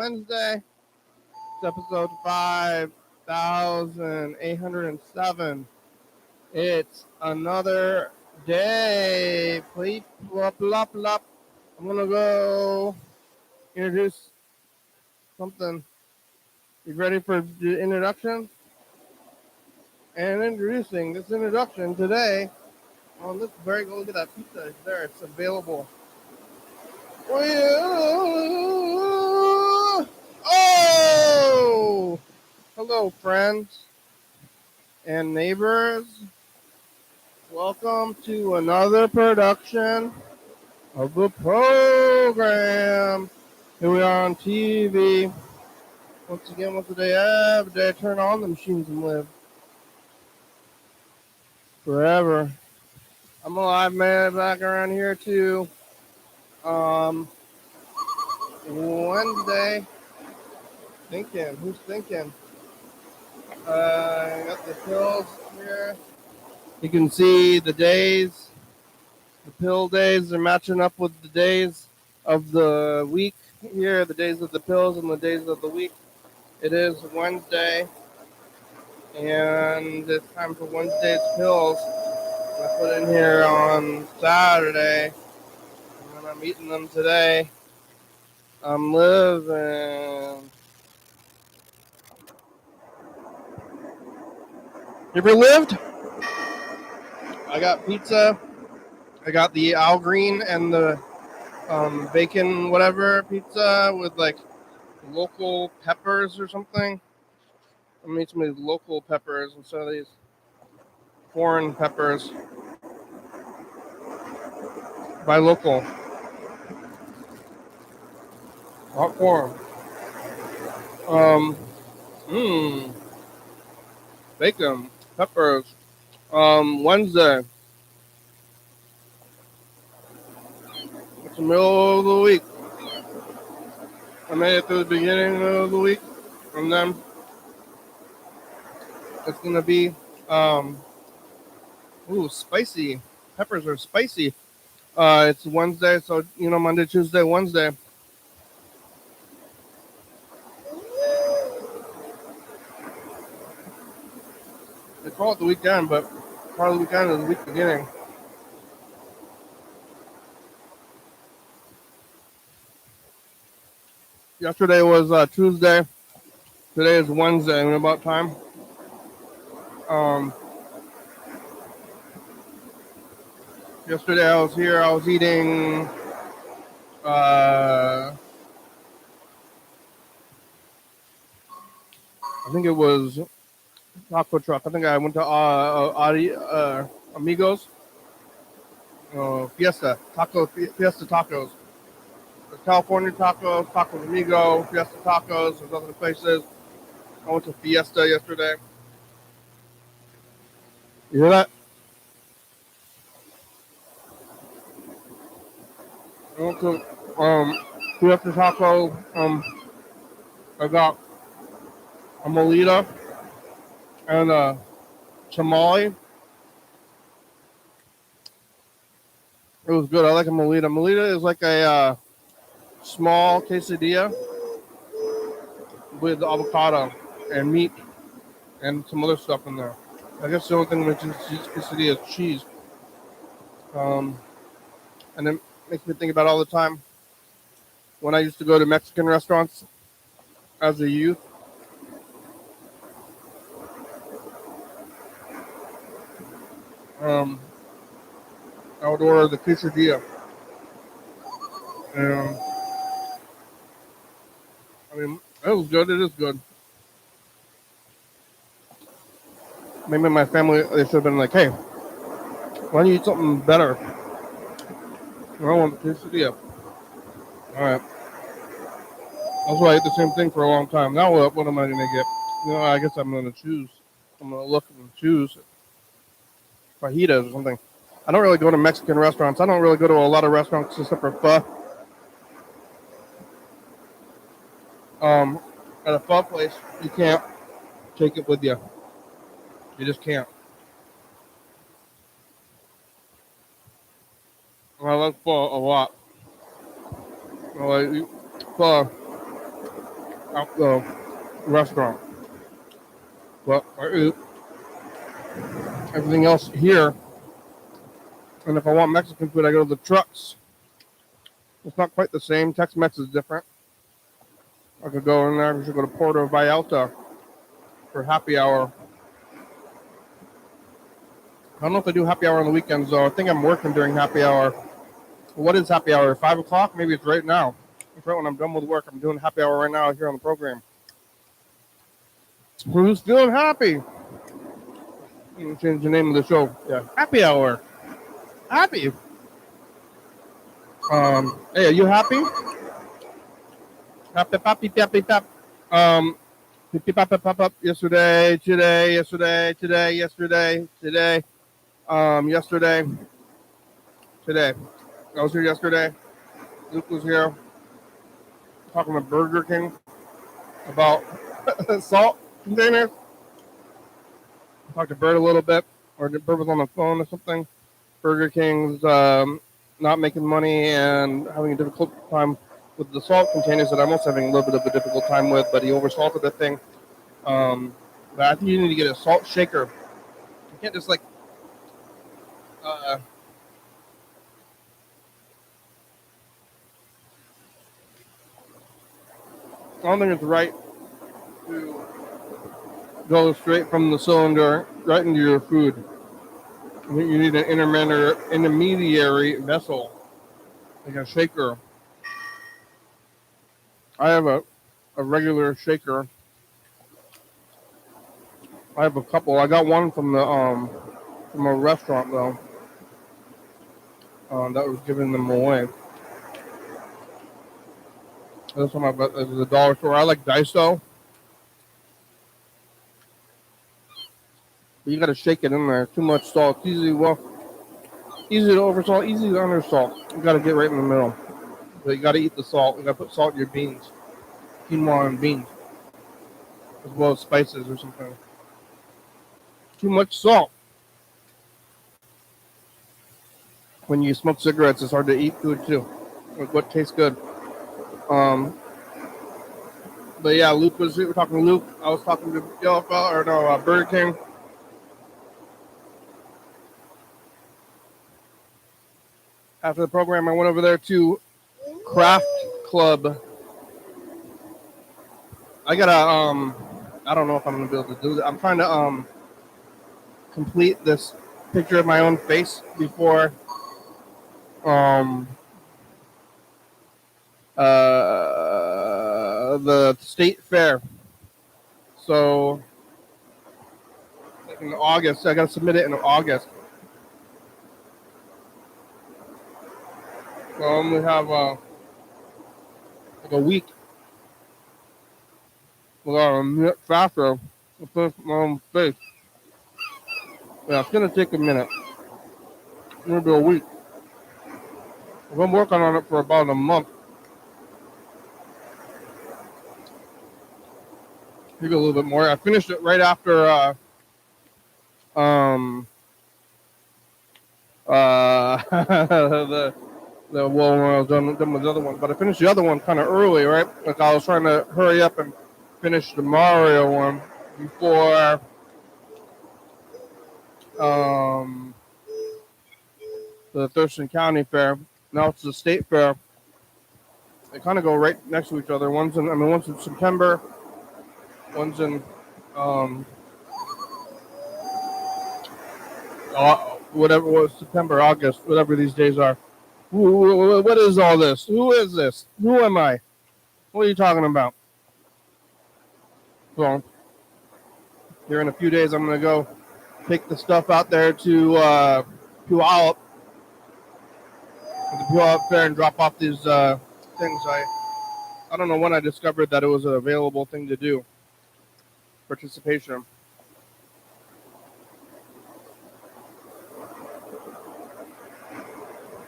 Wednesday. It's episode 5807. It's another day. Pleep, plop, plop, plop. I'm going to go introduce something. You ready for the introduction? And introducing this introduction today on this very good. Look at that pizza there. It's available. Oh! Hello, friends and neighbors. Welcome to another production of the program. Here we are on TV. Once again, what do they have? They turn on the machines and live forever. I'm a live man back around here too. Wednesday. Thinking. Who's thinking? I got the pills here. You can see the days. The pill days are matching up with the days of the week here, the days of the pills and the days of the week. It is Wednesday, and it's time for Wednesday's pills. I put in here on Saturday, and I'm eating them today. I'm living. You ever lived? I got pizza. I got the Al Green and the bacon whatever pizza with like local peppers or something. I made some of these local peppers instead of these foreign peppers. Buy local. Not foreign. Mmm. Bacon. Peppers. Wednesday. It's the middle of the week. I made it through the beginning of the week. And then it's going to be, spicy. Peppers are spicy. It's Wednesday, so, Monday, Tuesday, Wednesday. They call it the weekend, but part of the weekend is the week beginning. Yesterday was Tuesday. Today is Wednesday. And about time. Yesterday I was here. I was eating. I think it was taco truck. I think I went to Amigos. Fiesta Tacos. There's California Tacos, Tacos Amigo, Fiesta Tacos. There's other places. I went to Fiesta yesterday. You hear that? I went to Fiesta Taco. I got a molita and a tamale. It was good. I like a molita. Molita is like a small quesadilla with avocado and meat and some other stuff in there. I guess the only thing that makes quesadilla is cheese. And it makes me think about all the time when I used to go to Mexican restaurants as a youth. I would order the quesadilla. And, it was good. It is good. Maybe my family, they should have been like, hey, why don't you eat something better? I want the quesadilla. All right. That's why I ate the same thing for a long time. Now what am I going to get? I guess I'm going to choose. I'm going to look and choose fajitas or something. I don't really go to Mexican restaurants. I don't really go to a lot of restaurants except for pho. At a pho place, you can't take it with you. You just can't. I like pho a lot. I like pho. out the restaurant. But I eat everything else here. And if I want Mexican food, I go to the trucks. It's not quite the same. Tex-Mex is different. I could go in there. I should go to Puerto Vallarta for happy hour. I don't know if they do happy hour on the weekends, though. I think I'm working during happy hour. What is happy hour? 5 o'clock? Maybe it's right now. It's right when I'm done with work. I'm doing happy hour right now here on the program. Who's feeling happy? Change the name of the show. Yeah, happy hour. Happy. Hey, are you happy? Happy, happy, happy, happy. Pop up yesterday, today, yesterday, today, yesterday, today, yesterday, today. I was here yesterday. Luke was here talking to Burger King about salt containers. I talked to Bert a little bit, or Bert was on the phone or something. Burger King's not making money and having a difficult time with the salt containers that I'm also having a little bit of a difficult time with, but he oversalted the thing. But I think you need to get a salt shaker. You can't just like I don't think it's right to go straight from the cylinder right into your food. I think you need an intermediary vessel, like a shaker. I have a regular shaker. I have a couple. I got one from a restaurant though. That was giving them away. This one at the dollar store. I like Daiso. But you gotta shake it in there. Too much salt. Easy to oversalt, easy to undersalt. You gotta get right in the middle. But you gotta eat the salt. You gotta put salt in your beans. Quinoa and beans. As well as spices or something. Too much salt. When you smoke cigarettes, it's hard to eat food too. Like what tastes good. But yeah, we were talking to Luke. I was talking to Burger King. After the program, I went over there to Craft Club. I gotta I don't know if I'm gonna be able to do that. I'm trying to complete this picture of my own face before the state fair. So in August, I gotta submit it in August. So we have like a week. We got a minute faster to finish my own face. Yeah, it's gonna take a minute. Maybe a week. I've been working on it for about a month. Maybe a little bit more. I finished it right after when I was done with the other one. But I finished the other one kind of early, right? Like I was trying to hurry up and finish the Mario one before the Thurston County Fair. Now it's the state fair. They kind of go right next to each other. One's in September. One's in whatever was September, August, whatever these days are. What is all this? Who is this? Who am I? What are you talking about? So here in a few days, I'm gonna go take the stuff out there to Puyallup Fair and drop off these things. I don't know when I discovered that it was an available thing to do. Participation.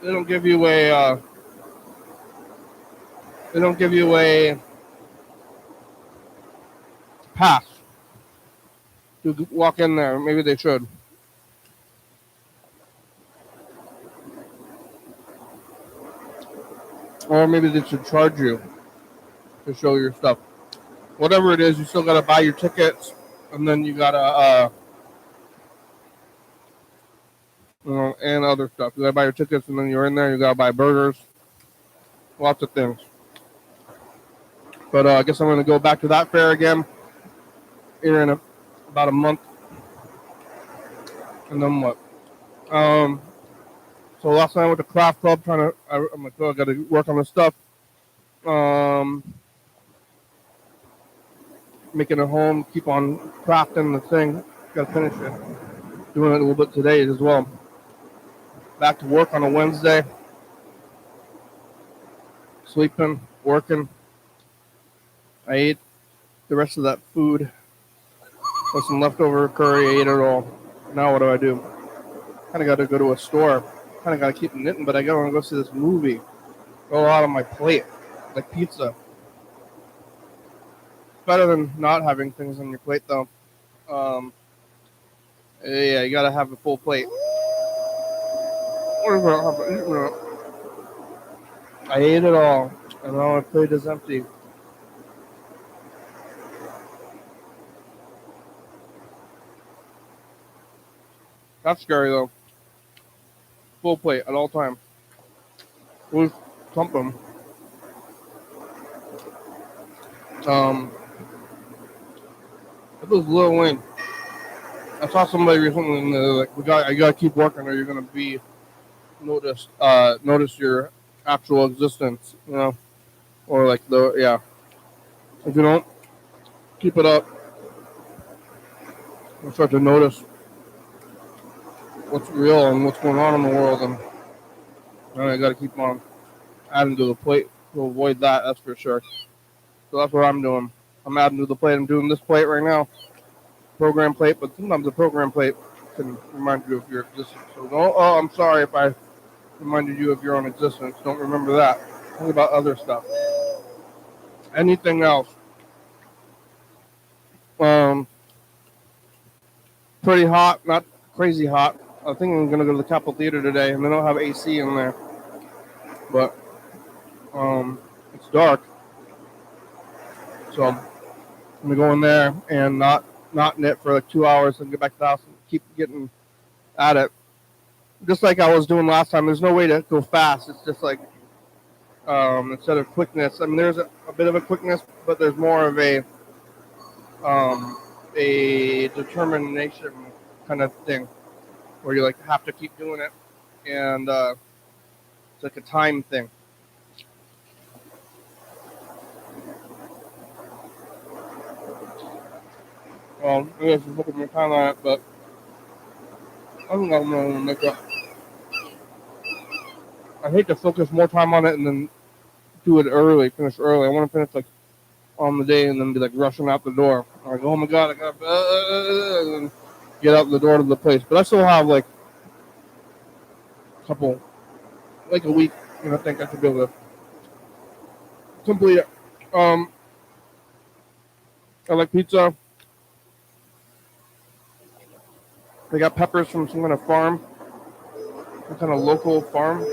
They don't give you a pass to walk in there. Maybe they should. Or maybe they should charge you to show your stuff. whatever it is, you still gotta buy your tickets, and then you gotta and other stuff. You gotta buy your tickets, and then you're in there. You gotta buy burgers, lots of things. But I guess I'm gonna go back to that fair again here in about a month, and then what? So last night I went to craft club I'm like, oh, I gotta work on this stuff. Making it home, keep on crafting the thing. Gotta finish it. Doing it a little bit today as well. Back to work on a Wednesday. Sleeping, working. I ate the rest of that food with some leftover curry. I ate it all. Now what do? Kind of got to go to a store. Kind of got to keep knitting, but I got to go see this movie. Go out on my plate, like pizza. Better than not having things on your plate, though. Yeah, you gotta have a full plate. I ate it all, and now my plate is empty. That's scary, though. Full plate at all times. With something. It was Lil Wayne. I saw somebody recently, and they're like, I gotta keep working, or you're gonna be notice your actual existence, or like if you don't keep it up, you'll start to notice what's real and what's going on in the world, and I got to keep on adding to the plate to avoid that. That's for sure. So that's what I'm doing. I'm adding to the plate. I'm doing this plate right now, program plate, but sometimes the program plate can remind you of your existence. So I'm sorry if I reminded you of your own existence. Don't remember that. Think about other stuff. Anything else? Pretty hot, not crazy hot. I think I'm gonna go to the Capitol Theater today, and they don't have AC in there. But it's dark, so I'm gonna go in there and not knit for like 2 hours and get back to the house and keep getting at it. Just like I was doing last time. There's no way to go fast. It's just like instead of quickness. I mean, there's a bit of a quickness, but there's more of a determination kind of thing where you like have to keep doing it, and it's like a time thing. Well, I guess just look at my time on it, but I think I'm gonna make up. I hate to focus more time on it and then do it early, finish early. I want to finish like on the day and then be like rushing out the door. I'm like, oh my god, I got and get out the door to the place. But I still have like a week, and I think I should be able to complete it. I like pizza. They got peppers from some kind of farm, some kind of local farm.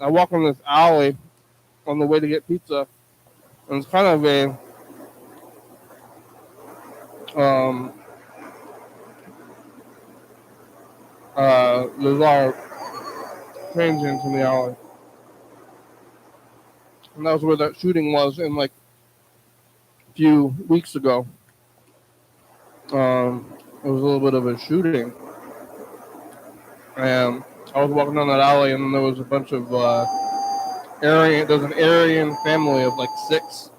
I walk in this alley on the way to get pizza, and it's kind of a there's a lot of transients in the alley. And that was where that shooting was in like a few weeks ago. It was a little bit of a shooting. And I was walking down that alley, and then there was a bunch of there's an Aryan family of like 6.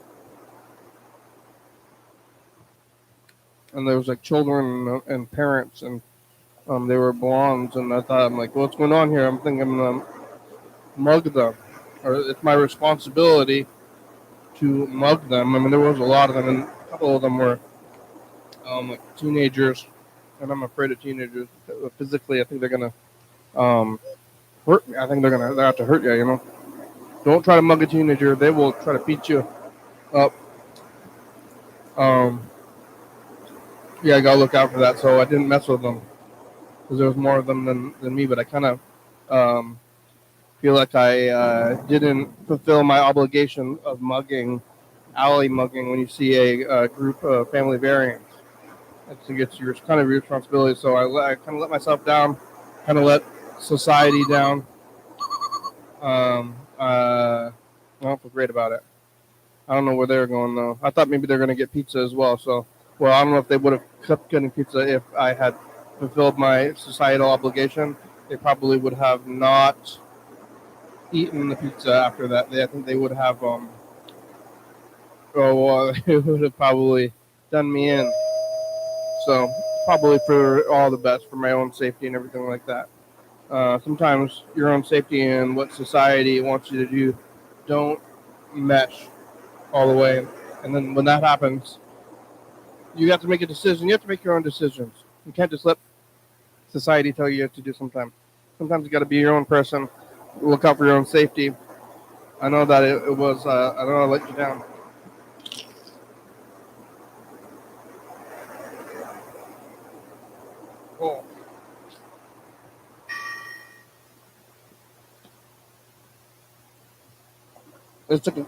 And there was like children and parents, and they were blondes, and I thought, I'm like, what's going on here? I'm thinking I'm going to mug them. Or it's my responsibility to mug them. I mean, there was a lot of them, and a couple of them were like teenagers, and I'm afraid of teenagers. Physically, I think they're going to hurt me. I think they're going to have to hurt you, Don't try to mug a teenager. They will try to beat you up. Yeah, I got to look out for that, so I didn't mess with them. because there was more of them than me. But I kind of feel like I didn't fulfill my obligation of alley mugging when you see a group of family variants. It's your kind of your responsibility. So I kind of let myself down, kind of let society down. I don't feel great about it. I don't know where they're going though. I thought maybe they're going to get pizza as well. So, well, I don't know if they would have kept getting pizza if I had fulfilled my societal obligation. They probably would have not eaten the pizza after that. I think they would have they would have probably done me in. So probably for all the best, for my own safety and everything like that. Sometimes your own safety and what society wants you to do don't mesh all the way. And then when that happens, you have to make a decision. You have to make your own decisions. You can't just let society tell you what to do sometimes. Sometimes you got to be your own person, look out for your own safety. I know that it was, I know I let you down. Oh. It's like a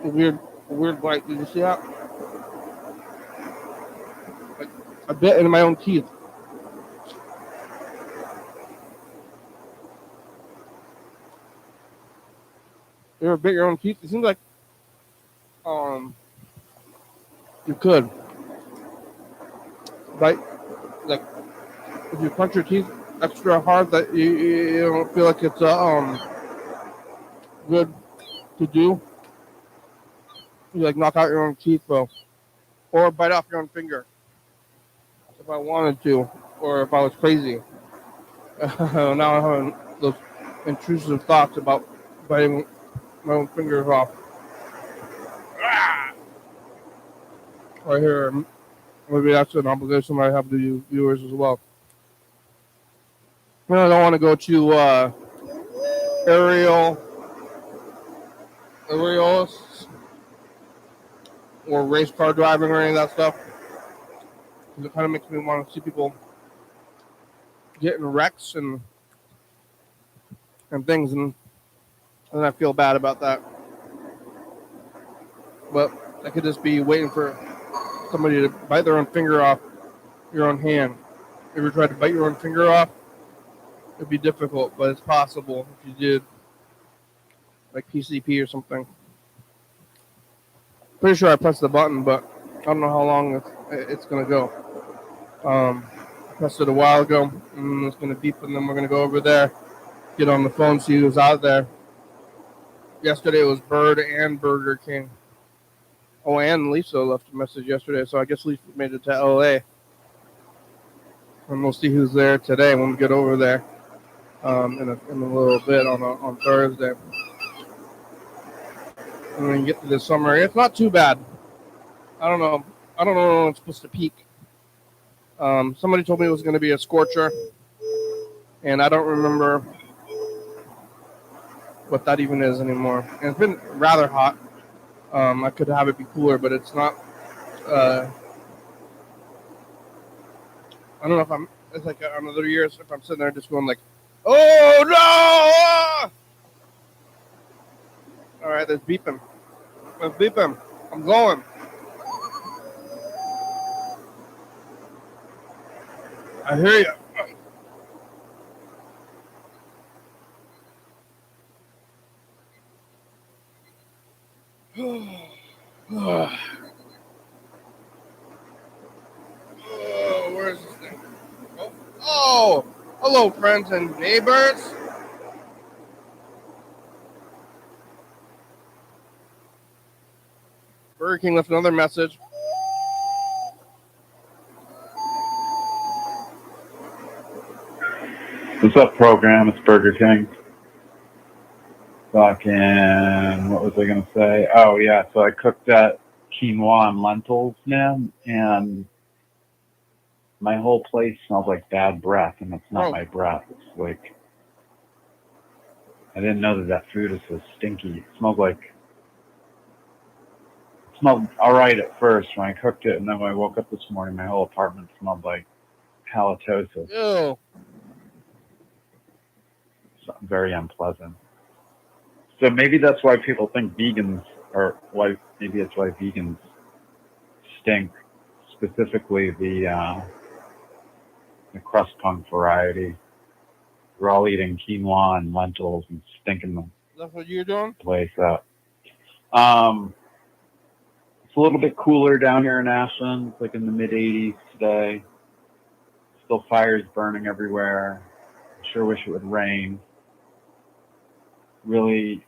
weird bite. Did you see that? Like, I bit into my own teeth. You ever bit your own teeth? It seems like you could bite, like if you punch your teeth extra hard, that you don't feel like it's good to do. You like knock out your own teeth, though, or bite off your own finger if I wanted to, or if I was crazy. Now I'm having those intrusive thoughts about biting my own fingers off. Right here, maybe that's an obligation I have to you viewers as well. I don't want to go to aerials or race car driving or any of that stuff. Because it kind of makes me want to see people getting wrecks and things, and I feel bad about that. But I could just be waiting for somebody to bite their own finger off your own hand. You ever tried to bite your own finger off? It'd be difficult, but it's possible if you did, like PCP or something. Pretty sure I pressed the button, but I don't know how long it's going to go. I pressed it a while ago, and it's going to beep, and then we're going to go over there, get on the phone, see who's out there. Yesterday it was Bird and Burger King. Oh, and Lisa left a message yesterday, so I guess Lisa made it to LA. And we'll see who's there today when we get over there in a little bit on Thursday. And when we get to this summer, it's not too bad. I don't know when it's supposed to peak. Somebody told me it was going to be a scorcher, and I don't remember what that even is anymore. And it's been rather hot. I could have it be cooler, but it's not. I don't know if it's like another year if I'm sitting there just going like, oh no! All right, there's beeping. There's beeping. I'm going. I hear you. Where's this thing? Oh, hello, friends and neighbors. Burger King left another message. What's up, program? It's Burger King. Fucking, what was I going to say? Oh, yeah, so I cooked that quinoa and lentils, man, and my whole place smells like bad breath, and it's not my breath. It's like, I didn't know that food is so stinky. It smelled all right at first when I cooked it, and then when I woke up this morning, my whole apartment smelled like halitosis. Ew. So very unpleasant. So maybe that's why people think vegans maybe it's why vegans stink, specifically the crust punk variety. We're all eating quinoa and lentils and stinking the That's what you're doing? place up. It's a little bit cooler down here in Ashland. It's like in the mid 80s today. Still fires burning everywhere. I sure wish it would rain. Really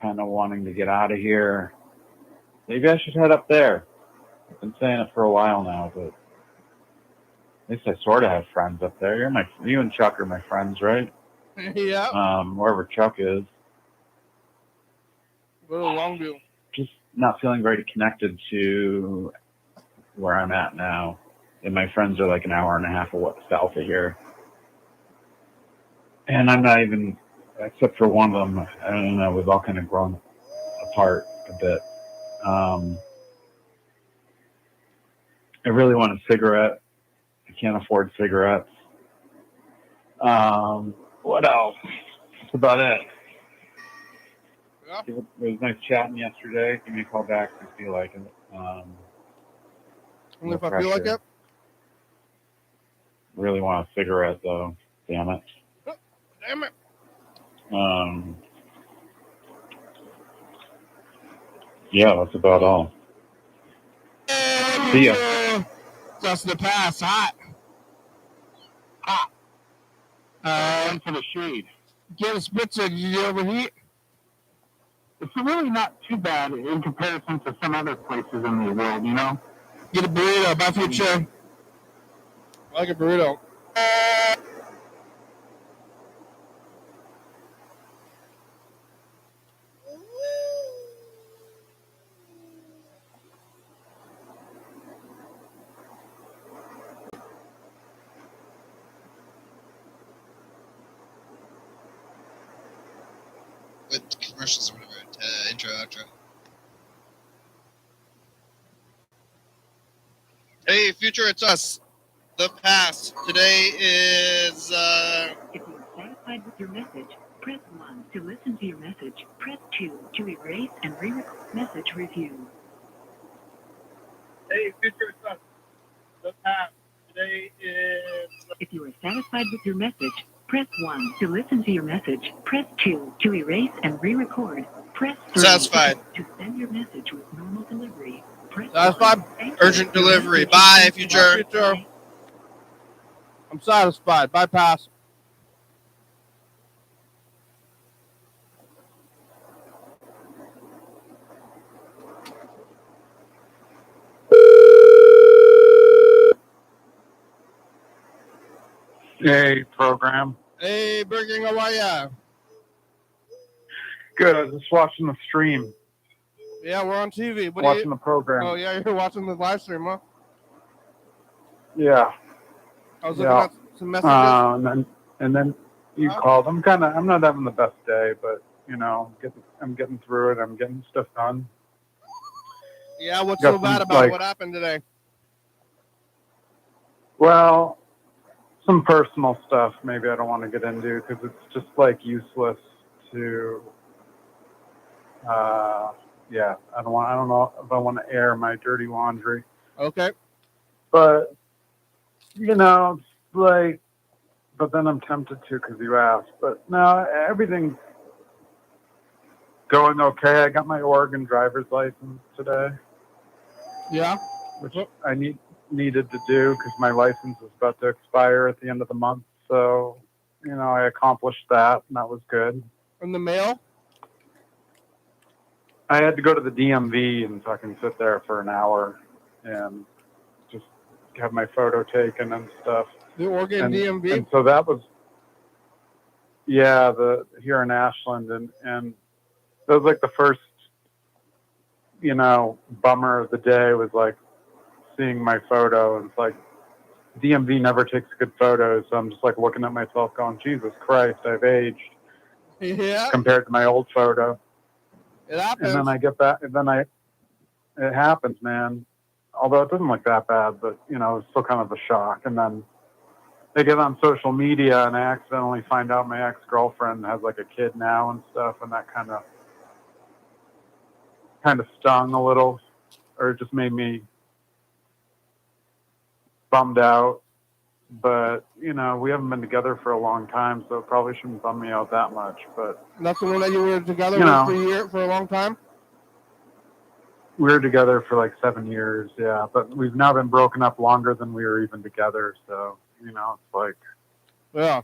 kind of wanting to get out of here. Maybe I should head up there. I've been saying it for a while now, but at least I sort of have friends up there. You and Chuck are my friends, right? Yeah. Wherever Chuck is. Go to Longview. Just not feeling very connected to where I'm at now. And my friends are like an hour and a half south of here. And I'm not even, except for one of them, I don't know, we've all kind of grown apart a bit. I really want a cigarette. I can't afford cigarettes. What else? That's about it. Yeah. It was nice chatting yesterday. Give me a call back if you feel like it. Only if I feel like it. Really want a cigarette though. Damn it. Oh, damn it. Yeah, that's about all. See ya. Just the pass. Hot. One for the shade. Get a spritzer. Did you overheat? It's really not too bad in comparison to some other places in the world, you know? Get a burrito. Buy future. I like a burrito. With commercials or whatever, intro, outro. Hey, future, it's us. The past. Today is, If you are satisfied with your message, press 1 to listen to your message. Press 2 to erase and re-record message review. Hey, future, it's us. The past. Today is... If you are satisfied with your message, press 1 to listen to your message. Press 2 to erase and re-record. Press 3 Satisfied. to send your message with normal delivery. Press Satisfied? 1. Thank Urgent you. Your delivery. message Bye, is future. Bye. I'm satisfied. Bypass. Hey, program. Hey, Burger King, how are ya? Good. I was just watching the stream, Yeah, we're on TV. What are watching you... the program. Oh, yeah, you're watching the live stream, huh? Yeah. I was looking at some messages. And then you called. I'm not having the best day, but you know, I'm getting through it. I'm getting stuff done. Yeah, what's Got so bad some, about what happened today? Well, some personal stuff maybe I don't want to get into because it's just like useless to. Yeah, I don't know if I want to air my dirty laundry. Okay. But you know, it's like. But then I'm tempted to because you asked. But no, everything's going okay. I got my Oregon driver's license today. Yeah. Which I needed to do because my license is about to expire at the end of the month. So, you know, I accomplished that, and that was good. In the mail? I had to go to the DMV and fucking sit there for an hour and just have my photo taken and stuff. The Oregon DMV? And so that was, yeah, here in Ashland. And that was like the first, you know, bummer of the day was like seeing my photo. And it's like, DMV never takes good photos. So I'm just like looking at myself going, Jesus Christ, I've aged. Yeah. Compared to my old photo. It happens. And then I get back, and then it happens, man. although it doesn't look that bad, but you know, it's still kind of a shock. And then they get on social media, and I accidentally find out my ex-girlfriend has like a kid now and stuff, and that kind of stung a little, or it just made me bummed out. But you know, we haven't been together for a long time, so it probably shouldn't bum me out that much. But That's the one that you were together You with know. for a long time? we were together for like 7 years, yeah. But we've now been broken up longer than we were even together. So you know, it's like Yeah.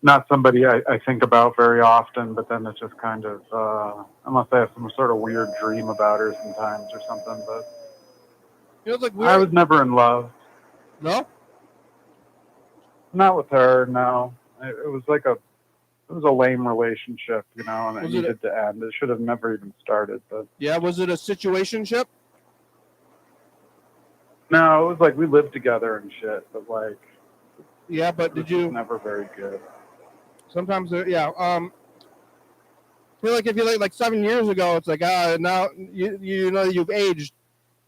not somebody I think about very often. But then it's just kind of unless I have some sort of weird dream about her sometimes or something. But You know, it's like I was weird. never in love. No? Not with her, no. It was like it was a lame relationship, you know, and it Was it a- needed to end. It should have never even started, but Yeah, was it a situationship? no, it was like we lived together and shit, but like Yeah, but it was did you just never very good. sometimes yeah, I feel like if you like 7 years ago, it's like now you know you've aged.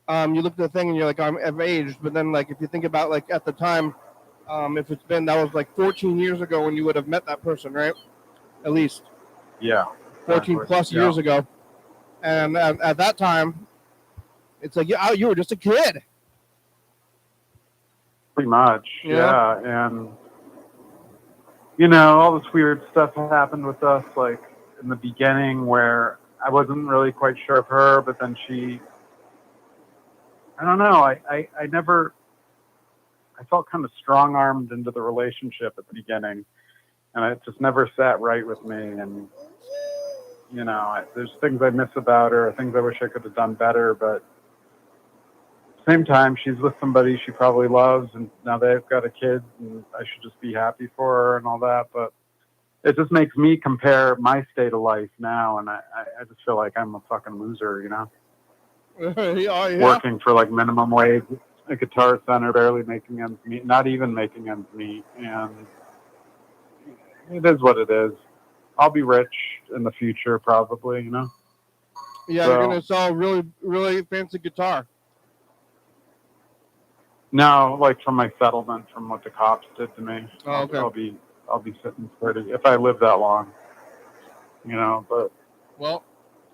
You look at the thing and you're like, I've aged, but then like if you think about like at the time, if it's been that was like 14 years ago when you would have met that person, right? At least Yeah. 14 exactly. plus Yeah. years ago, and at that time, it's like you were just a kid. Pretty much. Yeah. Yeah. And you know, all this weird stuff happened with us like in the beginning where I wasn't really quite sure of her, but then I don't know, I never I felt kind of strong armed into the relationship at the beginning, and it just never sat right with me. And you know, there's things I miss about her, things I wish I could have done better. But at the same time, she's with somebody she probably loves, and now they've got a kid, and I should just be happy for her and all that. But it just makes me compare my state of life now, and I just feel like I'm a fucking loser, you know, Yeah. working for like minimum wage, a Guitar Center, barely making ends meet, not even making ends meet, and it is what it is. I'll be rich in the future, probably, you know. Yeah, So- you're gonna sell a really, really fancy guitar. No, like from my settlement, from what the cops did to me. Oh, okay. I'll be sitting pretty if I live that long, you know. But Well,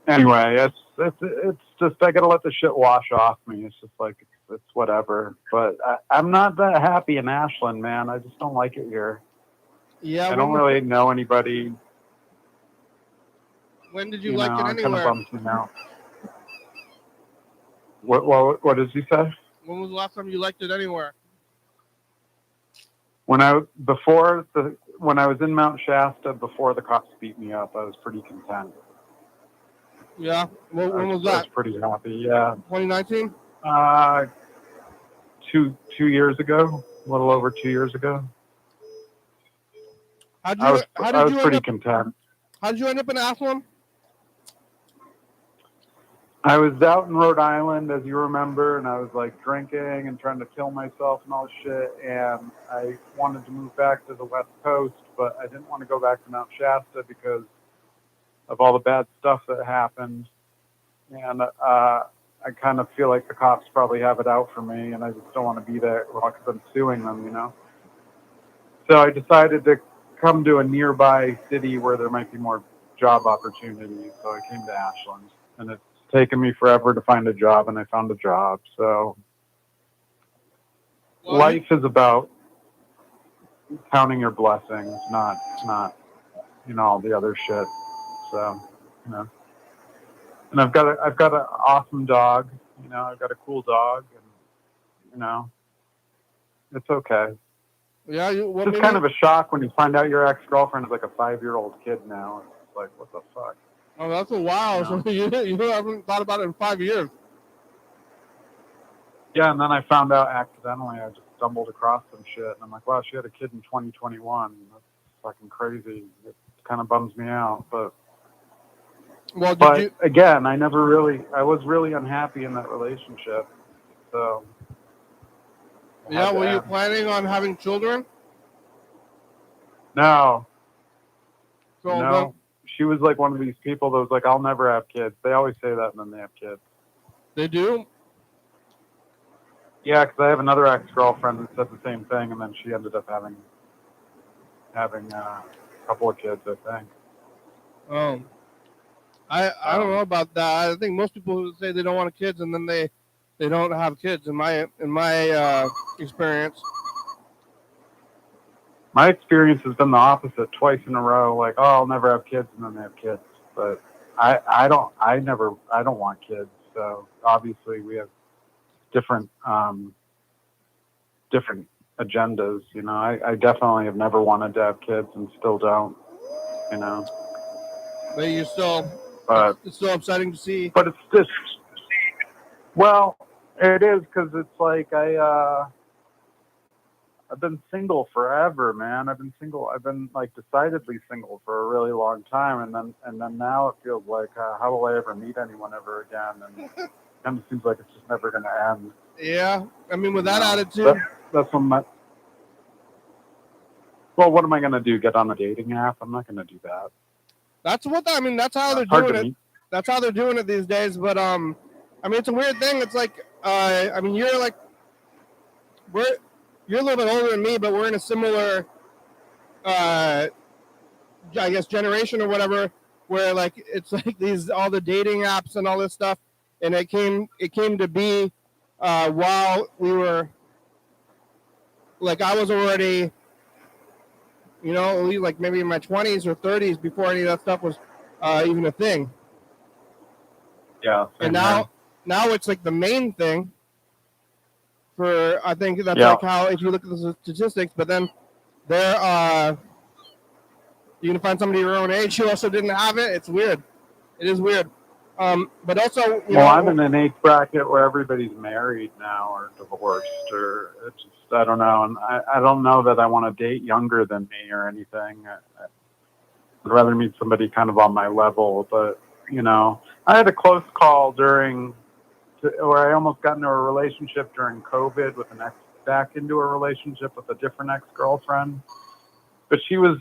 anyway, it's just I gotta let the shit wash off me. It's just like it's whatever. But I'm not that happy in Ashland, man. I just don't like it here. yeah. I don't really know anybody. When did you You like know, it it kind of anywhere? bums me out. What did you say? When was the last time you liked it anywhere? When I was in Mount Shasta before the cops beat me up, I was pretty content. Yeah. When was I was that? pretty happy. Yeah. 2019. 2 years ago, a little over 2 years ago. How I was did you pretty end up? content. How did you end up in Ashland? I was out in Rhode Island, as you remember, and I was like drinking and trying to kill myself and all this shit. And I wanted to move back to the West Coast, but I didn't want to go back to Mount Shasta because of all the bad stuff that happened. And I kind of feel like the cops probably have it out for me, and I just don't want to be there because I'm suing them, you know. So I decided to come to a nearby city where there might be more job opportunities. So I came to Ashland, and it's taken me forever to find a job, and I found a job. So Well, life is about counting your blessings, not all the other shit. So, you know. And I've got an awesome dog, you know, I've got a cool dog, and you know, it's okay. Yeah. It's just kind of a shock when you find out your ex-girlfriend is like a 5-year-old kid now. It's like, what the fuck? Oh, that's a while. Yeah. So you haven't thought about it in 5 years. Yeah, and then I found out accidentally. I just stumbled across some shit, and I'm like, wow, she had a kid in 2021. That's fucking crazy. It kind of bums me out, but again, I was really unhappy in that relationship. So Yeah. Were you planning on having children? No. So No. She was like one of these people that was like, I'll never have kids. They always say that, and then they have kids. They do. Yeah, because I have another ex-girlfriend that said the same thing, and then she ended up having a couple of kids, I think. I don't know about that. I think most people who say they don't want kids and then they don't have kids. In my experience. My experience has been the opposite twice in a row. Like, oh, I'll never have kids, and then they have kids. But I don't want kids. So obviously we have different agendas. You know, I definitely have never wanted to have kids and still don't. You know, But you're still, but it's still upsetting to see. but it's just, well, it is because it's like I've been single forever, man. I've been like decidedly single for a really long time, and then now it feels like how will I ever meet anyone ever again? And it kind of seems like it's just never going to end. Yeah, I mean, with that attitude, that's what well, what am I going to do? Get on a dating app? I'm not going to do that. That's what I mean. That's how they're doing it. That's how they're doing it these days. But I mean, it's a weird thing. It's like I mean, you're a little bit older than me, but we're in a similar I guess generation or whatever, where like it's like all the dating apps and all this stuff, and it came to be while we were like I was already, you know, like maybe in my 20s or 30s before any of that stuff was even a thing. Yeah. And now it's like the main thing for, I think that's like how, if you look at the statistics, but then there you can find somebody your own age who also didn't have it. It's weird. It is weird. But also, you know, I'm in an age bracket where everybody's married now or divorced, or it's just, I don't know. And I don't know that I want to date younger than me or anything. I'd rather meet somebody kind of on my level. But, you know, I had a close call where I almost got into a relationship during COVID with back into a relationship with a different ex-girlfriend. But she was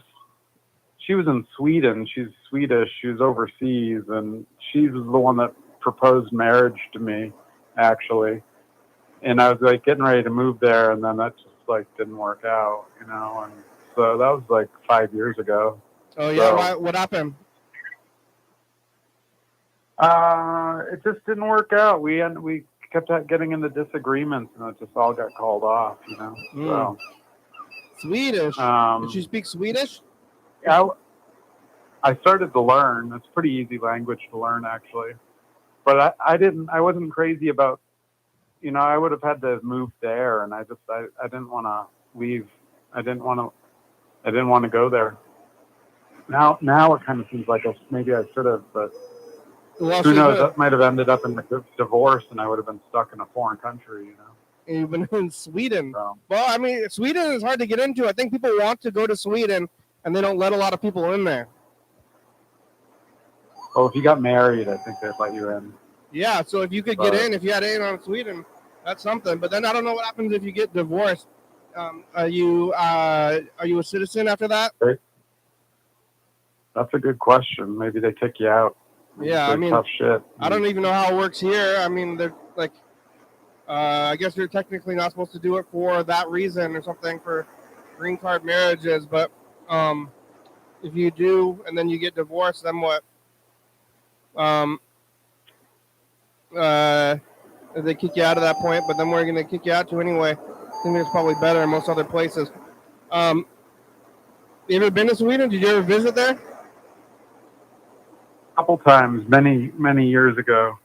in Sweden. She's Swedish. She was overseas, and she was the one that proposed marriage to me, actually. And I was like getting ready to move there, and then that just like didn't work out, you know. And so that was like 5 years ago. Oh yeah, what happened? It just didn't work out. We kept getting into disagreements, and it just all got called off, you know. So Swedish. Did she speak Swedish? I started to learn. It's a pretty easy language to learn, actually. But I wasn't crazy about, you know, I would have had to move there, and I didn't want to leave. I didn't want to go there. Now it kind of seems like maybe I should have, but who knows? That might have ended up in a divorce, and I would have been stuck in a foreign country, you know. And you've been in Sweden. So. Well, I mean, Sweden is hard to get into. I think people want to go to Sweden, and they don't let a lot of people in there. Well, if you got married, I think they'd let you in. Yeah, so if you could get in, if you had in on Sweden, that's something. But then I don't know what happens if you get divorced. Are you a citizen after that? That's a good question. Maybe they kick you out. Yeah, I mean, tough shit. I don't even know how it works here. I mean, they're like, I guess you're technically not supposed to do it for that reason or something for green card marriages. But if you do and then you get divorced, then what? They kick you out of that point, but then we're going to kick you out to anyway. I think it's probably better in most other places. You ever been to Sweden? Did you ever visit there? A couple times, many years ago.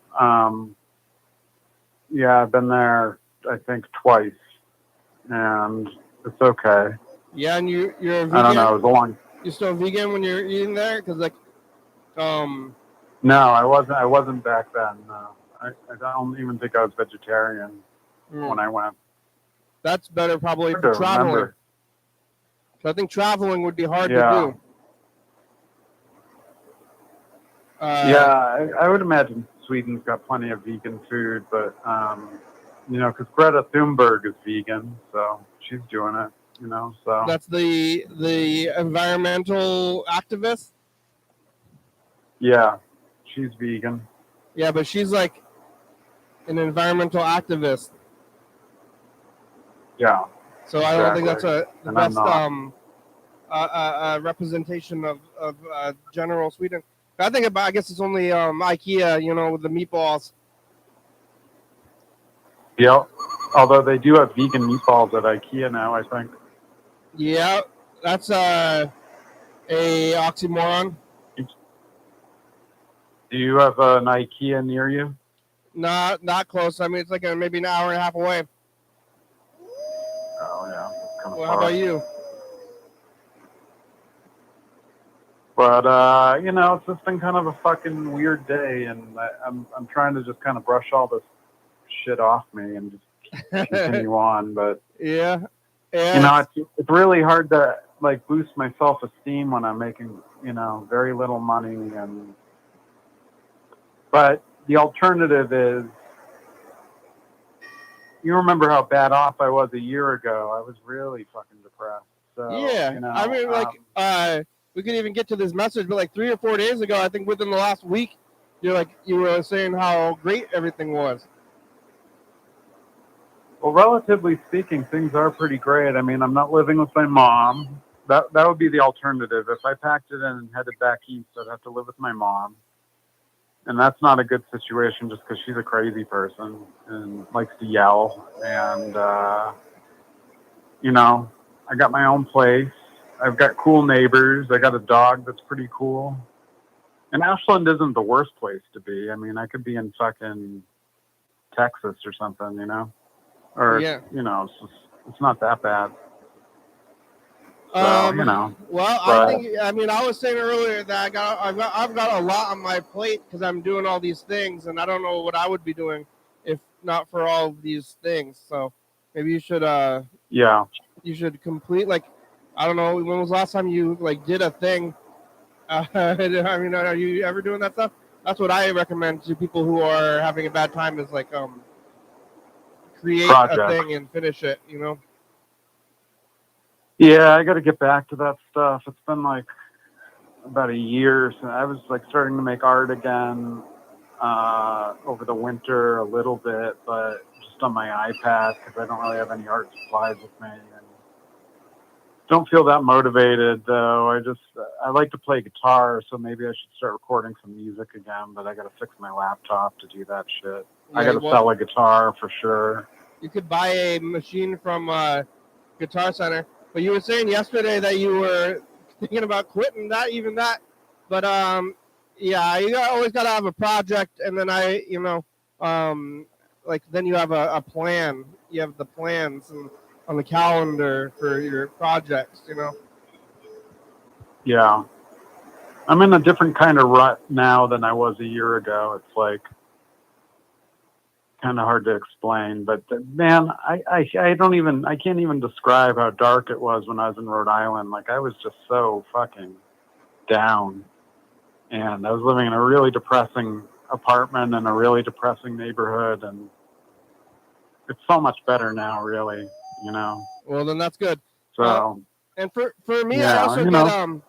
Yeah, I've been there, I think, twice, and it's okay. Yeah, and you're a vegan? I don't know. It was a long. You're still vegan when you're eating there? Because like, No, I wasn't back then. No. I don't even think I was vegetarian when I went. That's better probably for traveling. So I think traveling would be hard to do. I would imagine Sweden's got plenty of vegan food, but you know, because Greta Thunberg is vegan, so she's doing it. You know, so that's the environmental activist. Yeah, she's vegan. Yeah, but she's like an environmental activist. Yeah. So I don't think that's Exactly. the And I'm best representation of general Sweden. I think about, I guess it's only IKEA, you know, with the meatballs. Yep. Although they do have vegan meatballs at IKEA now, I think. Yeah, that's a oxymoron. Do you have an IKEA near you? Not close. I mean, it's like maybe an hour and a half away. Oh yeah, that's kind of Well, far. how about you? But you know, it's just been kind of a fucking weird day, and I'm trying to just kind of brush all this shit off me and just continue on. But Yeah. you know, it's really hard to like boost my self-esteem when I'm making, you know, very little money. But the alternative is, you remember how bad off I was a year ago. I was really fucking depressed. So, Yeah, you know, I mean, like, we could even get to this message, but like 3 or 4 days ago, I think within the last week, you were saying how great everything was. well, relatively speaking, things are pretty great. I mean, I'm not living with my mom. That would be the alternative. If I packed it in and headed back east, I'd have to live with my mom. And that's not a good situation just because she's a crazy person and likes to yell. And, you know, I got my own place. I've got cool neighbors. I got a dog that's pretty cool. And Ashland isn't the worst place to be. I mean, I could be in fucking Texas or something, you know? Or, Yeah. you know, it's not that bad. So, you know. Well, I mean, I was saying earlier that I've got a lot on my plate because I'm doing all these things, and I don't know what I would be doing if not for all of these things. So maybe you should you should complete, like, I don't know, when was the last time you like did a thing? I mean, are you ever doing that stuff? That's what I recommend to people who are having a bad time, is like create a thing and finish it, you know? Yeah, I got to get back to that stuff. It's been like about a year since I was like starting to make art again over the winter a little bit, but just on my iPad because I don't really have any art supplies with me. And don't feel that motivated though. I like to play guitar, so maybe I should start recording some music again, but I got to fix my laptop to do that shit. Yeah, I got to sell a guitar for sure. You could buy a machine from Guitar Center. But you were saying yesterday that you were thinking about quitting that. But yeah, you always got to have a project, and then like then you have a plan. You have the plans on the calendar for your projects, you know. Yeah. I'm in a different kind of rut now than I was a year ago. It's like kind of hard to explain, but man, I can't even describe how dark it was when I was in Rhode Island. Like I was just so fucking down, and I was living in a really depressing apartment in a really depressing neighborhood, and it's so much better now, really, you know. Well, then that's good. So, and for me, yeah, I also get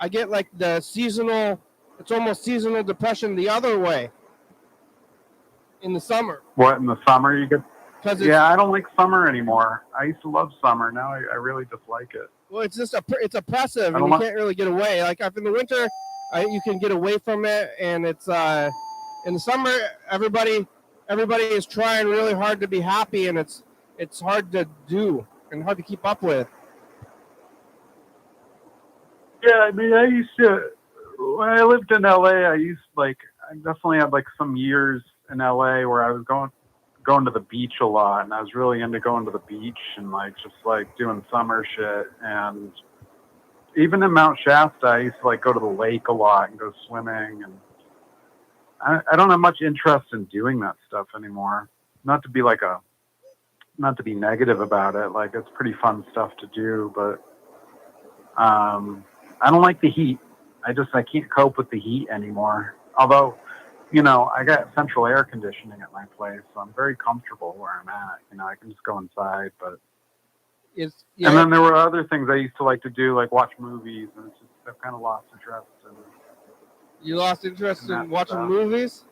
I get like the seasonal. It's almost seasonal depression the other way. In the summer. What, in the summer you get? Yeah, I don't like summer anymore. I used to love summer. Now I really dislike it. Well, it's just it's oppressive, and you can't really get away. Like in the winter, you can get away from it, and it's in the summer, everybody is trying really hard to be happy, and it's hard to do and hard to keep up with. Yeah, I mean, I used to, when I lived in LA, I definitely had like some years in LA where I was going to the beach a lot, and I was really into going to the beach and like just like doing summer shit. And even in Mount Shasta, I used to like go to the lake a lot and go swimming. And I don't have much interest in doing that stuff anymore. Not to be negative about it. Like it's pretty fun stuff to do, but I don't like the heat. I can't cope with the heat anymore. Although, you know, I got central air conditioning at my place, so I'm very comfortable where I'm at. You know, I can just go inside, but. And then there were other things I used to like to do, like watch movies, and it's just, I've kind of lost interest in. You lost interest in watching movies?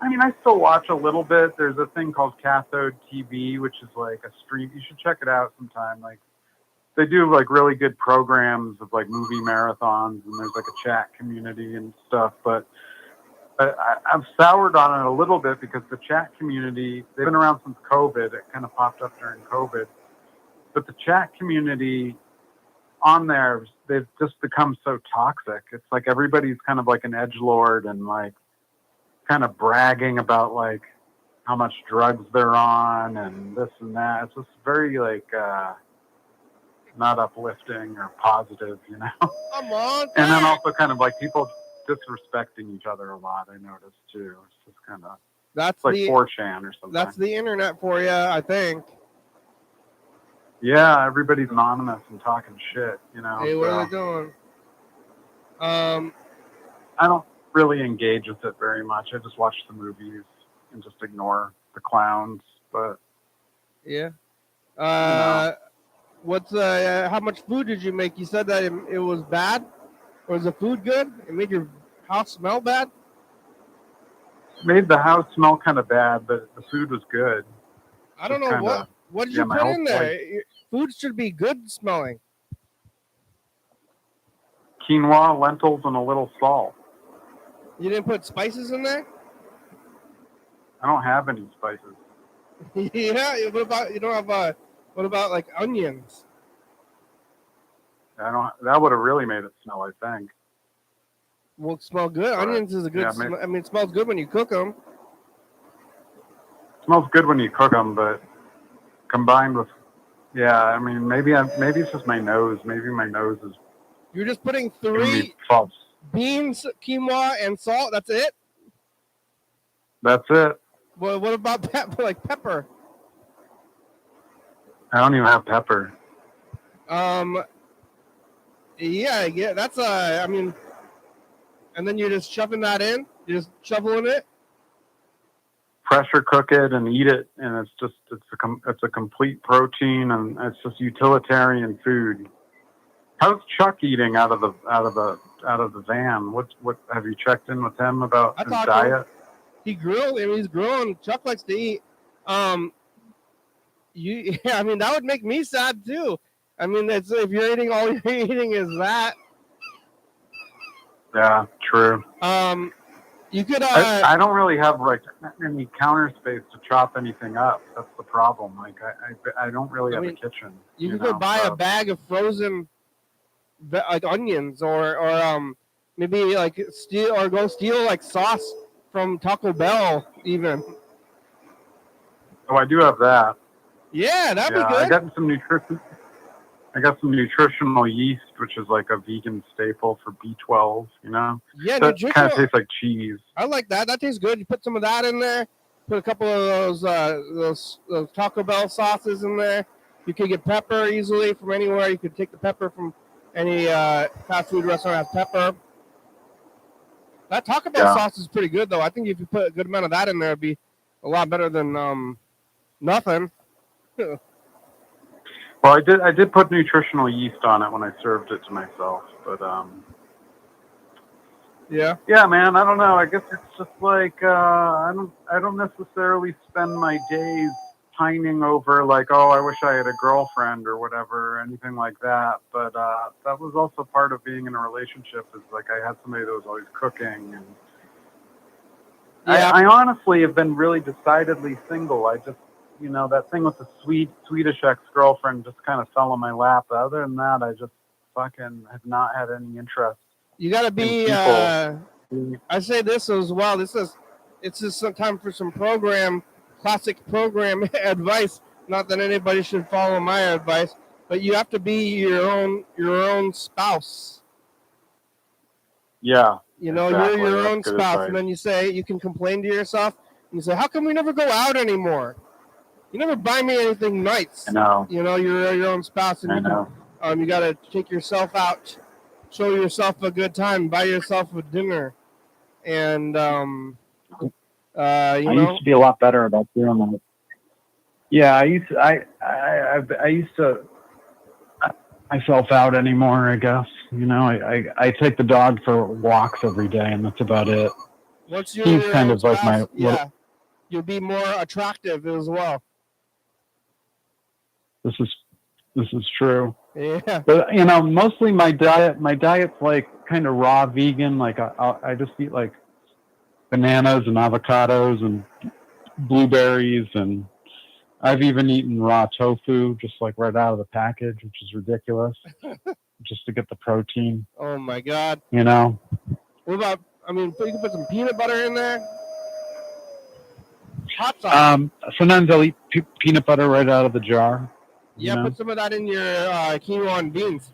I mean, I still watch a little bit. There's a thing called Cathode TV, which is like a stream. You should check it out sometime. Like, they do like really good programs of like movie marathons, and there's like a chat community and stuff. But I've soured on it a little bit because the chat community, they've been around since COVID. It kind of popped up during COVID. But the chat community on there, they've just become so toxic. It's like everybody's kind of like an edgelord and like kind of bragging about like how much drugs they're on and this and that. It's just very like not uplifting or positive, you know. Come on. And then also kind of like people disrespecting each other a lot. I noticed too. It's just kind of That's like the 4chan or something. that's the internet for you, I think. Yeah, everybody's anonymous and talking shit, you know. Hey, what so are they doing? I don't really engage with it very much. I just watch the movies and just ignore the clowns. But Yeah. No. What's how much food did you make? You said that it was bad. Was the food good? It made your house smell bad? it made the house smell kind of bad, but the food was good. I don't Just know kinda- what did yeah, you my put whole in there? Food should be good smelling. Quinoa, lentils, and a little salt. You didn't put spices in there? I don't have any spices. Yeah. What about you don't have what about like onions? That would have really made it smell, I think. Will it smell good? Right. Onions is a good. Yeah, maybe- I mean, it smells good when you cook them. It smells good when you cook them, but combined with, yeah, I mean, maybe it's just my nose. Maybe my nose is You're just putting giving me 3 false. beans, quinoa, and salt. That's it. That's it. Well, what about like pepper? I don't even have pepper. Yeah. That's I mean, and then you're just shoving that in. You're just shoveling it. Pressure cook it and eat it, and it's a complete protein, and it's just utilitarian food. How's Chuck eating out of the van? What have you checked in with him about I his talked to him. diet? He grilled. I mean, he's grilling. Chuck likes to eat. Yeah, I mean, that would make me sad too. I mean, that's if you're eating all you're eating is that. Yeah, true. You could. I don't really have like any counter space to chop anything up. That's the problem. Like I don't really have a kitchen. You could go buy a bag of frozen, like onions, or maybe like steal like sauce from Taco Bell even. Oh, I do have that. Yeah, that'd be I good. got some nutrition. I got some nutritional yeast, which is like a vegan staple for B12. You know, Yeah, that kind nutritional. of tastes like cheese. I like that. That tastes good. You put some of that in there. Put a couple of those Taco Bell sauces in there. You could get pepper easily from anywhere. You could take the pepper from any fast food restaurant that has pepper. That Taco Bell sauce is pretty good, though. I think if you put a good amount of that in there, it'd be a lot better than nothing. Well, I did put nutritional yeast on it when I served it to myself, but Yeah, man, I don't know. I guess it's just like I don't necessarily spend my days pining over like, oh, I wish I had a girlfriend or whatever, or anything like that. But that was also part of being in a relationship. Is like I had somebody that was always cooking, and Yeah. I honestly have been really decidedly single. I just, that thing with the Swedish ex-girlfriend just kind of fell in my lap. But other than that, I just fucking have not had any interest. you got to be. People. I say this as well. It's just some time for some classic program advice. Not that anybody should follow my advice, but you have to be your own spouse. Yeah. You're Exactly. your That's own good spouse, advice. and then you can complain to yourself, and you say, "How come we never go out anymore? You never buy me anything nice." I know. You're your own spouse, and I know. you got to take yourself out, show yourself a good time, buy yourself a dinner, and I used to be a lot better about doing that. Yeah, I used to myself out anymore, I guess. I take the dog for walks every day, and that's about it. Once you're He's your kind own of like my spouse, yeah, you'll be more attractive as well. This is true. Yeah. But you know, mostly my diet's like kind of raw vegan. Like I just eat like bananas and avocados and blueberries, and I've even eaten raw tofu, just like right out of the package, which is ridiculous, just to get the protein. Oh my God. You know. What about? I mean, you can put some peanut butter in there. Hot sauce. Sometimes I'll eat peanut butter right out of the jar. Yeah, put some of that in your quinoa and beans.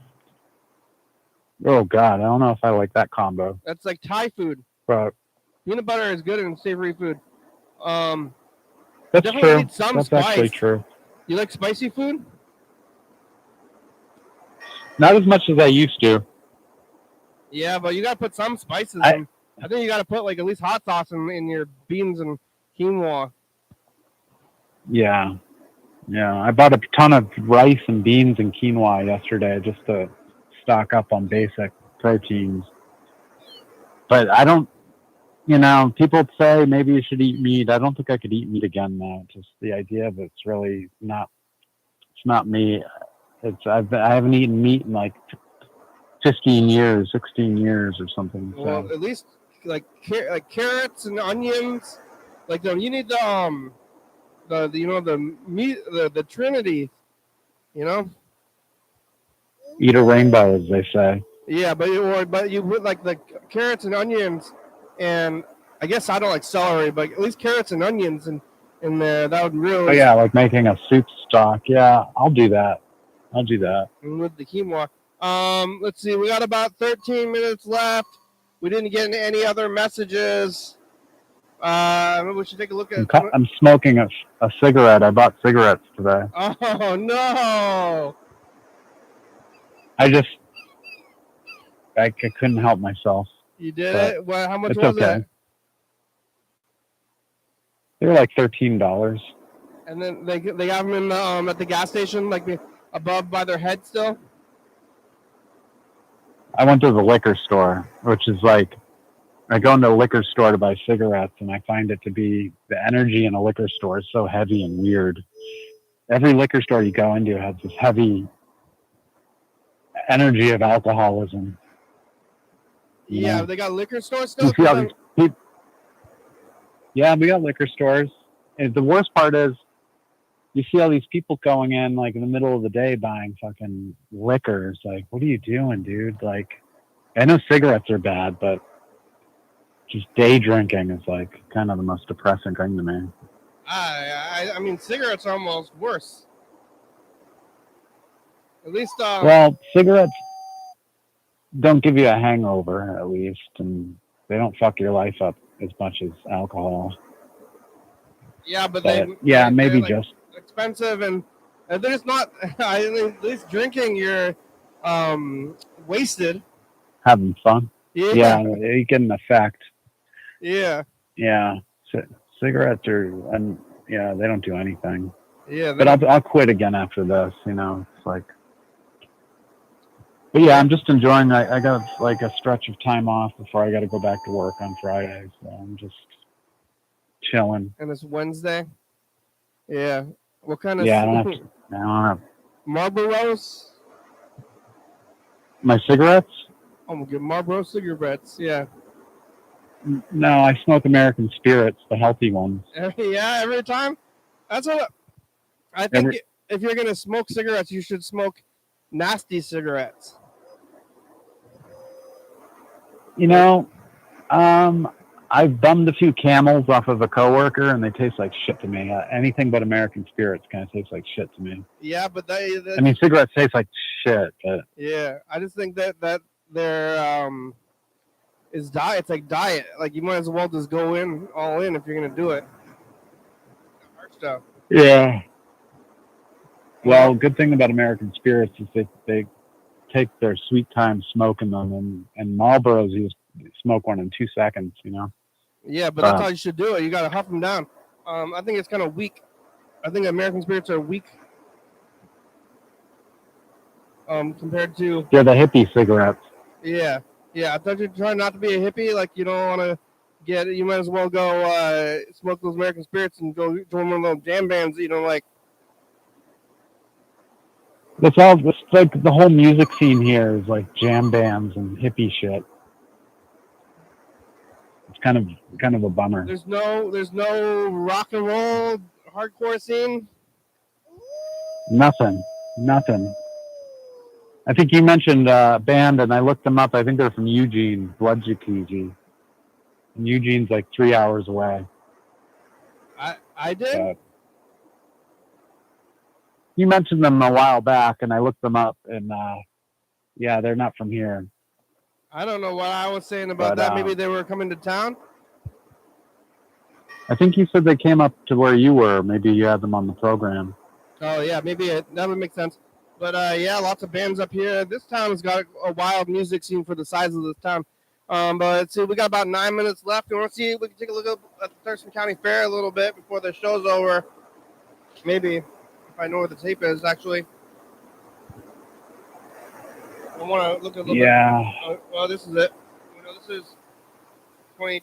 Oh God, I don't know if I like that combo. That's like Thai food. But peanut butter is good in savory food. That's definitely true. need some That's spice. actually true. You like spicy food? Not as much as I used to. Yeah, but you gotta put some spices in. I think you gotta put like at least hot sauce in your beans and quinoa. Yeah. I bought a ton of rice and beans and quinoa yesterday just to stock up on basic proteins. But I don't, people say maybe you should eat meat. I don't think I could eat meat again now. Just the idea of it's really not, it's not me. I haven't eaten meat in like 15 years, 16 years or something. Well, So. at least like carrots and onions. Like you need the meat, the Trinity. Eat a rainbow, as they say. Yeah, but you put like the carrots and onions, and I guess I don't like celery, but at least carrots and onions in there, that would really. Oh yeah, like making a soup stock. Yeah, I'll do that. And with the quinoa. Let's see, we got about 13 minutes left. We didn't get any other messages. Maybe we should take a look at. I'm smoking a cigarette. I bought cigarettes today. Oh no! I couldn't help myself. You did it? Well, how much it's was okay. it? They were like $13. And then they have them in at the gas station, like above by their head still. I went to the liquor store, which is like, I go into a liquor store to buy cigarettes, and I find it to be the energy in a liquor store is so heavy and weird. Every liquor store you go into has this heavy energy of alcoholism. Yeah, they got liquor stores still. Yeah, we got liquor stores. And the worst part is, you see all these people going in like in the middle of the day buying fucking liquor. It's like, what are you doing, dude? Like, I know cigarettes are bad, but just day drinking is like kind of the most depressing thing to me. I mean, cigarettes are almost worse. At least. Well, cigarettes don't give you a hangover, at least, and they don't fuck your life up as much as alcohol. Yeah, but maybe like just expensive, and they're just not. I mean, at least drinking, you're wasted. Having fun. Yeah, you get an effect. Yeah. Yeah, cigarettes are, and yeah, they don't do anything. Yeah, but I'll quit again after this. It's like. But yeah, I'm just enjoying. I got like a stretch of time off before I got to go back to work on Friday, so I'm just chilling. And it's Wednesday. Yeah. What kind of? Yeah, I don't have Marlboros. My cigarettes? I'm gonna get Marlboro cigarettes. Yeah. No, I smoke American Spirits, the healthy ones. Yeah, every time. That's what I think. If you're gonna smoke cigarettes, you should smoke nasty cigarettes. I've bummed a few Camels off of a coworker, and they taste like shit to me. Anything but American Spirits kind of tastes like shit to me. Yeah, but I mean, cigarettes taste like shit, but yeah, I just think that their is diet. It's like diet. Like you might as well just go in all in if you're gonna do it. Hard stuff. Yeah. Well, good thing about American Spirits is they take their sweet time smoking them, and Marlboros you smoke one in 2 seconds, Yeah, but that's how you should do it. You gotta huff them down. I think it's kind of weak. I think American Spirits are weak compared to. They're the hippie cigarettes. Yeah. I thought you were trying not to be a hippie, like you don't want to You might as well go smoke those American Spirits and go join one of those jam bands that you don't like. It's like the whole music scene here is like jam bands and hippie shit. It's kind of a bummer. There's no rock and roll hardcore scene. Nothing. I think you mentioned a band, and I looked them up. I think they're from Eugene, Bloodjacuzzi. And Eugene's like 3 hours away. I did? You mentioned them a while back, and I looked them up, and yeah, they're not from here. I don't know what I was saying about that. Maybe they were coming to town? I think you said they came up to where you were. Maybe you had them on the program. Oh, yeah, maybe that would make sense. But, yeah, lots of bands up here. This town has got a wild music scene for the size of this town. But let's see, we got about 9 minutes left. You want to see? We can take a look at the Thurston County Fair a little bit before the show's over. Maybe, if I know where the tape is, actually. I want to look at a little bit. Well, this is it. This is 20.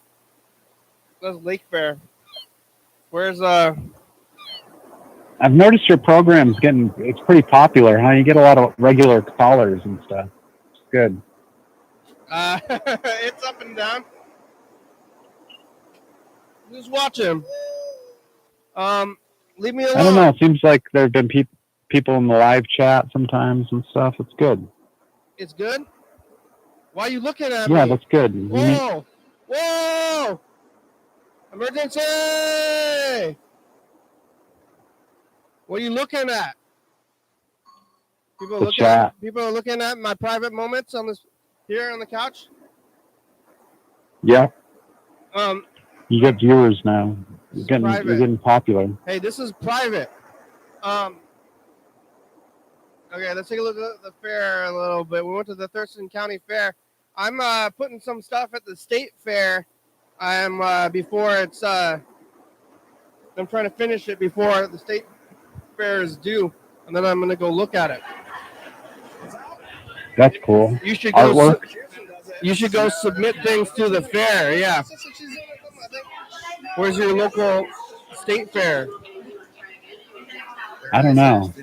That's Lake Fair. Where's I've noticed your program's it's pretty popular, huh? You get a lot of regular callers and stuff. It's good. It's up and down. Who's watching? Leave me alone. I don't know. It seems like there have been people in the live chat sometimes and stuff. It's good. It's good? Why are you looking at me? Yeah, that's good. Whoa! Whoa! Emergency! What are you looking at? People are looking at my private moments on this here on the couch. Yeah. You get viewers now. You're getting popular. Hey, this is private. Okay, let's take a look at the fair a little bit. We went to the Thurston County Fair. I'm putting some stuff at the state fair. I'm before it's. I'm trying to finish it before the state fair is due, and then I'm gonna go look at it. That's cool. You should go. You should go submit things to the fair. Yeah. Where's your local state fair? I don't know.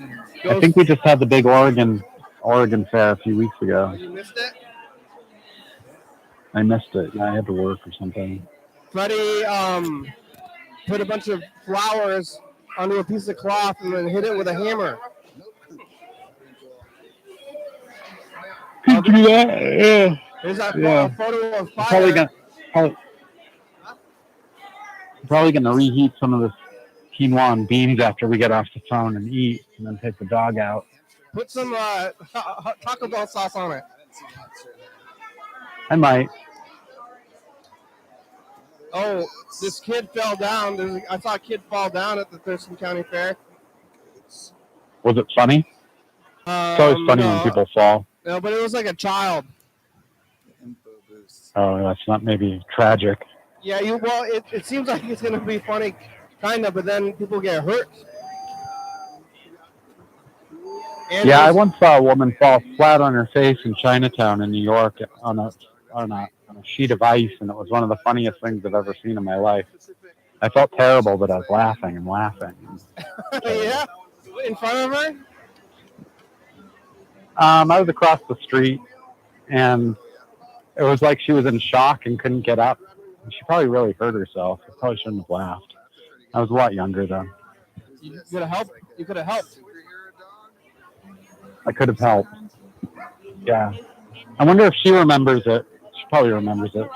I think we just had the big Oregon fair a few weeks ago. You missed it? I missed it. I had to work or something. Freddie put a bunch of flowers onto a piece of cloth and then hit it with a hammer. Could you do that? Yeah. There's that photo of fire. Probably gonna reheat some of this quinoa and beans after we get off the phone and eat, and then take the dog out. Put some Taco Bell sauce on it. I might. Oh, this kid fell down. I saw a kid fall down at the Thurston County Fair. Was it funny? It's always funny when people fall. No, but it was like a child. Oh, that's not maybe tragic. Yeah, it seems like it's going to be funny, kind of, but then people get hurt. And I once saw a woman fall flat on her face in Chinatown in New York on a sheet of ice, and it was one of the funniest things I've ever seen in my life. I felt terrible, but I was laughing and laughing. Yeah? In front of her? I was across the street, and it was like she was in shock and couldn't get up. She probably really hurt herself. I probably shouldn't have laughed. I was a lot younger then. You could have helped. You could have helped. I could have helped. Yeah. I wonder if she remembers it. She probably remembers it.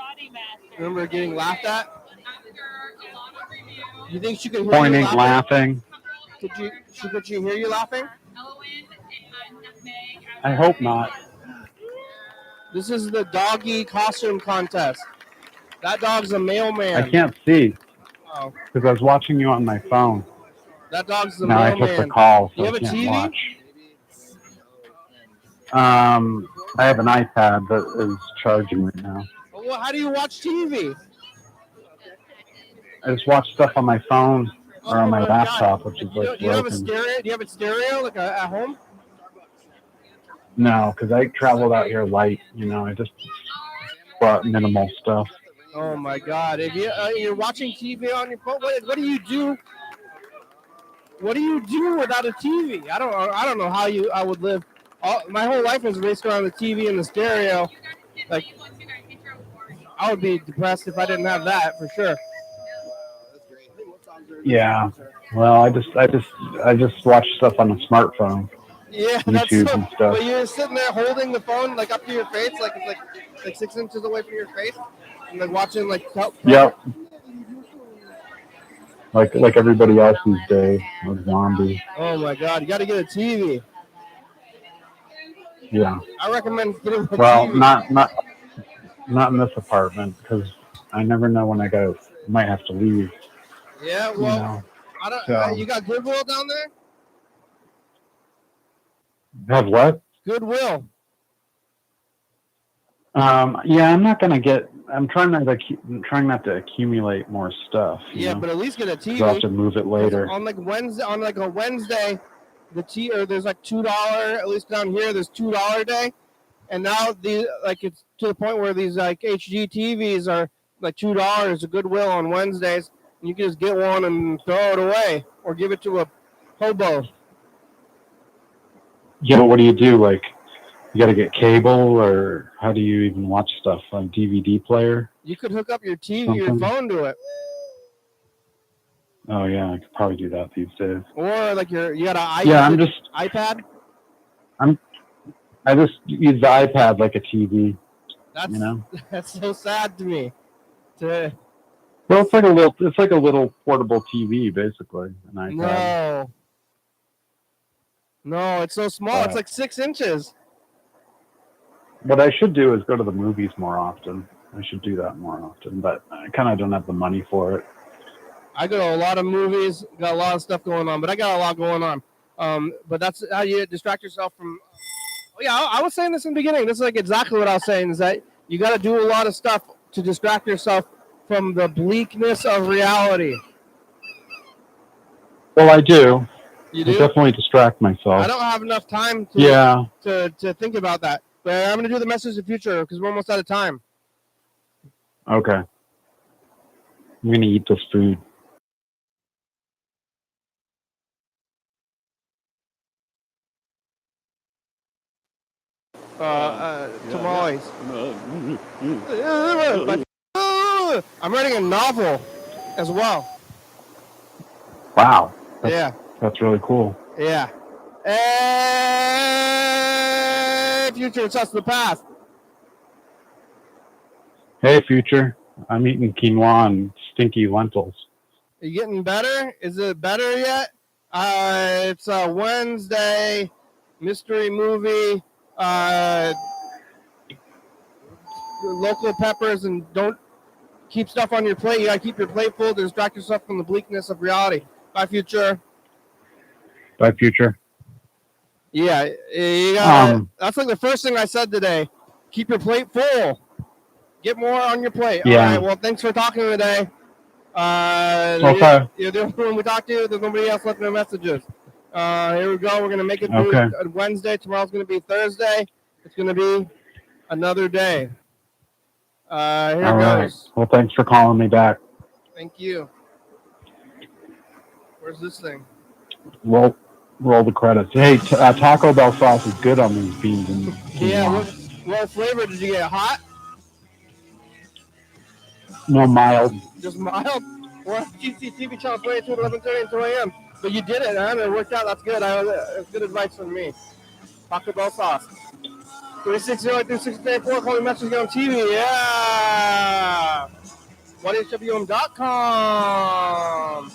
Remember getting laughed at? You think she could hear Pointing, you laughing? Could she hear you laughing? I hope not. This is the doggy costume contest. That dog's a mailman. I can't see. Oh. Because I was watching you on my phone. That dog's the now mailman. I took the call, so you have I can't a TV? watch. I have an iPad that is charging right now. Well, how do you watch TV? I just watch stuff on my phone or on my laptop, which is like Do you have a broken. stereo? Do you have a stereo like at home? No, because I traveled out here light. I just brought minimal stuff. Oh my God! If you're watching TV on your phone, what do you do? What do you do without a TV? I don't know how I would live. My whole life was based around the TV and the stereo. Like, I would be depressed if I didn't have that for sure. Yeah. Well, I just watch stuff on the smartphone, Yeah, that's YouTube so. and stuff. But you're sitting there holding the phone like up to your face, like it's like 6 inches away from your face, and like watching like. Yep. Like everybody else these days, a zombie. Oh my God! You got to get a TV. Yeah. I recommend getting a Well, TV. not in this apartment because I never know when I might have to leave. Yeah, well, You know, I don't. so. You got Goodwill down there? Have what? Goodwill. Yeah, I'm trying not to accumulate more stuff. Yeah, but at least get a TV. I'll have to move it later. On like a Wednesday, there's like $2. At least down here, there's $2 day, and now it's to the point where these like HD TVs are like $2 at Goodwill on Wednesdays. And you can just get one and throw it away, or give it to a hobo. Yeah, but what do you do? Like, you got to get cable, or how do you even watch stuff on DVD player? You could hook up your TV, your phone to it. Oh yeah, I could probably do that these days. Or like you got an iPad. I just use the iPad like a TV. That's so sad to me. Well, it's like a little portable TV, basically. An iPad. No, it's so small. It's like 6 inches. What I should do is go to the movies more often. I should do that more often, but I kind of don't have the money for it. I go to a lot of movies, got a lot of stuff going on, but I got a lot going on. But that's how you distract yourself from. Oh, yeah, I was saying this in the beginning. This is like exactly what I was saying, is that you got to do a lot of stuff to distract yourself from the bleakness of reality. Well, I do. You do? I definitely distract myself. I don't have enough time to think about that. But I'm going to do the message of the future because we're almost out of time. Okay. I'm going to eat this food. Tamales. I'm writing a novel as well. Wow. Yeah. That's really cool. Yeah. Hey, future, it's us, the past. Hey, future. I'm eating quinoa and stinky lentils. Are you getting better? Is it better yet? It's a Wednesday mystery movie. Local peppers, and don't keep stuff on your plate. You gotta keep your plate full to distract yourself from the bleakness of reality. Bye, future. Bye, future. Yeah, you gotta, that's like the first thing I said today. Keep your plate full. Get more on your plate. Yeah. All right, well, thanks for talking today. Okay. You're the only one we talked to. There's nobody else left no messages. Here we go. We're going to make it through Wednesday. Tomorrow's going to be Thursday. It's going to be another day. Here All it right. goes. Well, thanks for calling me back. Thank you. Where's this thing? Roll the credits. Hey, Taco Bell sauce is good on these beans and quinoa. Yeah. What flavor did you get? Hot? No, mild. Just mild? We're on TV channel 22 at 11:30 and 2 a.m. But you did it, huh? It worked out. That's good. That's good advice from me. Taco Bell sauce. 360-3694. Call me message on TV. Yeah. YDHWM.com.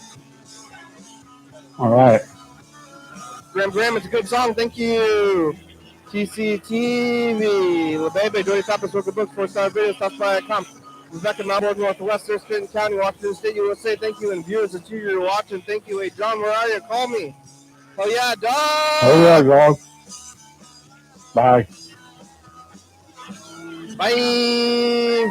All right. Graham, it's a good song. Thank you. TCTV. La Bebe, Joey Tapas, Worker Books, 4-star videos, Top.com. Rebecca Malborg, Northwest, Thurston County, Washington State, USA. Thank you. And viewers that you're watching, thank you. Hey, John, where are you? Call me. Oh, yeah, dog. Oh, yeah, dog. Bye. Bye.